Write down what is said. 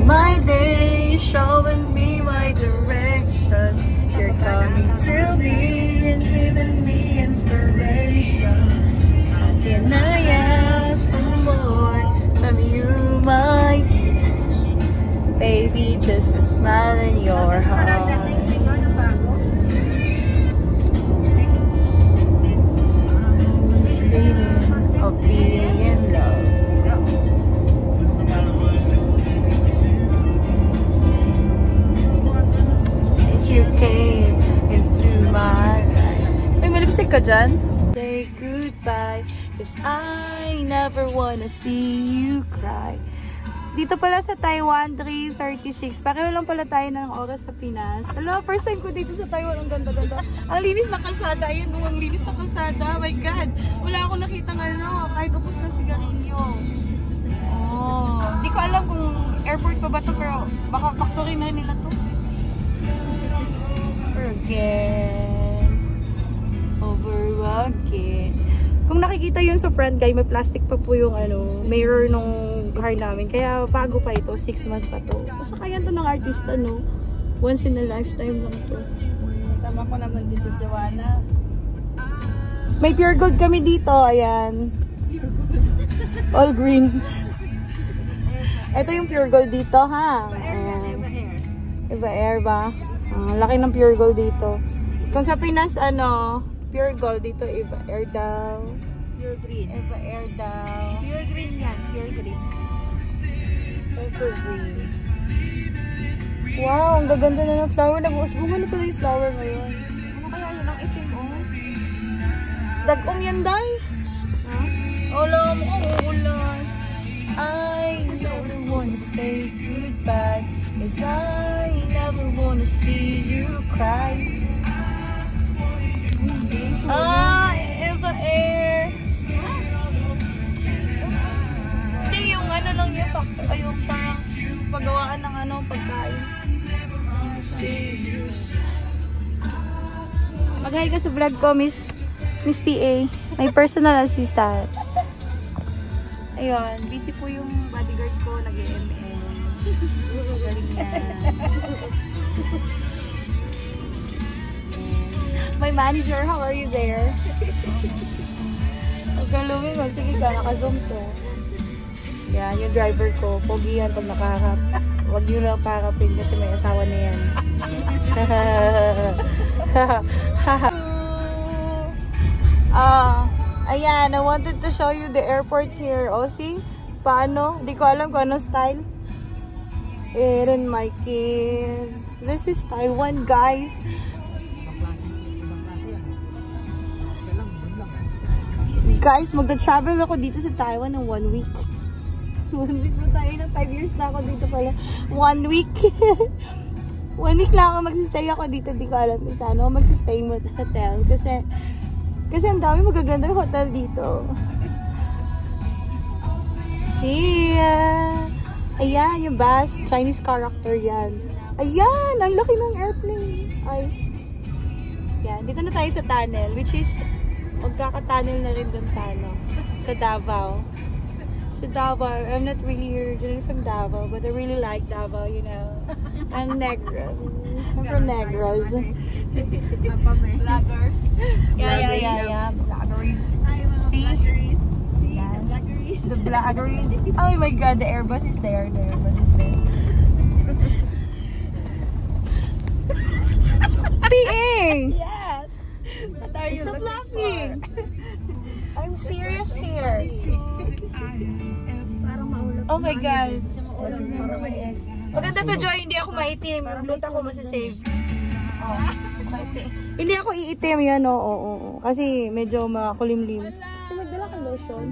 my day, showing me my direction. You're coming to me and giving me inspiration. How can I ask for more from you, my dear? Baby, just a smile in your heart. Dreaming of being in love. You came into my life. May lipstick ka dyan? Say goodbye, 'cause I never wanna see you cry. Dito pala sa Taiwan, 3:36. Pareho lang pala tayo ng oras sa Pinas. Hello, first time ko dito sa Taiwan. Ang ganda-ganda. Ang linis na kalsada. Ayun, ang linis na kalsada. Oh my God. Wala akong nakita kahit upos ng sigarilyo. Oh, di ko alam kung airport pa ba to, pero baka factory na nila to. Again, over again. Kung nakikita yun sa front guy, may plastic pa po yung mirror nung car namin. Kaya bago pa ito, 6 months pa to. Basta kaya to ng artista, no? Once in a lifetime lang to. Tama ko naman dito, Joanna. May pure gold kami dito, ayan. All green. Ito yung pure gold dito, ha? Iba air ba? Laki ng pure gold dito. Kung sa Pinas, pure gold dito, iba air daw. Pure green. Iba air daw. Pure green yan, pure green. Pure green. Wow, ang gaganda na ng flower. Nag-uusbunga na pala yung flower ngayon. Ano kaya yun ang itim, oh? Dag-ong yan, day. Ha? Alam mo, ulan. I never wanna say goodbye, 'cause I never wanna see you cry. Eva Air. Hindi, yung lang yung factor. Ay, yung parang paggawaan ng pagkain. Mag-hi ka sa vlog ko, Miss PA. May personal assistant. Ayun, busy po yung bodyguard ko, nag-ML. Galing yan. My manager, how are you there? Huwag kang lumingon. Sige ka, naka-zoom to. Yan, yung driver ko. Pogi yan pag nakaharap. Huwag nyo lang paharapin kasi may asawa na yan. Ayan, I wanted to show you the airport here. O, see? Paano? Di ko alam kung anong style. Aaron, my kid. This is Taiwan, guys. Guys, magta-travel ako dito sa Taiwan ng 1 week. 1 week na tayo na. 5 years na ako dito pala. 1 week. 1 week lang ako magsistay ako dito. Di ko alam kung saan ako magsistay mo sa hotel. Kasi ang dami magagandang hotel dito. See ya! Ayan, yung bus. Chinese character yan. Ayan! Ang laki ng airplane. Ay. Yan. Dito na tayo sa tunnel. Which is, magkaka-tunnel na rin dun sa Davao. Sa Davao. I'm not really originally from Davao. But I really like Davao, you know. I'm Negros. I'm from Negros. Vloggers. Yeah. Vloggeries. See? The Vloggeries. Oh my God, the Airbus is there. The Airbus is there. Being! Yes! What are you Stop looking laughing! for? I'm serious here. Parang maulog. Oh my God. Maganda to, Joy. Hindi ako maitim. Loot ako masasave. Oh. Hindi ako iitim yan, oo. Kasi medyo makulimlim. Magdala ka lotion.